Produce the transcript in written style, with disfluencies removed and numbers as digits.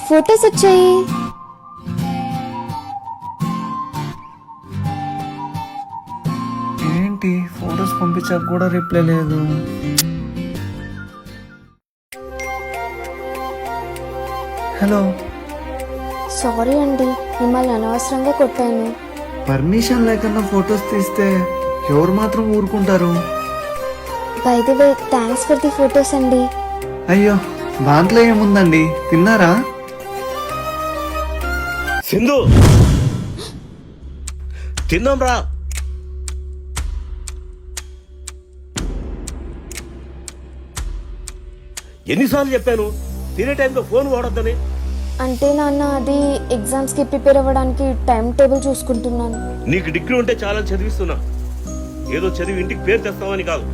Photos వచ్చాయి. ఏంటి photos పంపించాక కూడా రిప్లై లేదు. హలో, సారీ అండి, మిమ్మల్ని అనవసరంగా కొట్టాను. పర్మిషన్ లేకుండా ఫొటోస్ తీస్తే ఎవరు మాత్రం ఊరుకుంటారు? By the way, thanks for the photos అండి. అయ్యో, దాంట్లో ఏముందండి, తిన్నారా? సింధు, తిన్నాం రా. ఎన్నిసార్లు చెప్పాను తినే టైంలో ఫోన్ వాడొద్దని? అంటే నాన్న, అది ఎగ్జామ్స్ కి ప్రిపేర్ అవ్వడానికి టైం టేబుల్ చూసుకుంటున్నాను. నీకు డిగ్రీ ఉంటే చాలా చదివిస్తున్నా, ఏదో చదివి ఇంటికి పేరు తెస్తావని కాదు.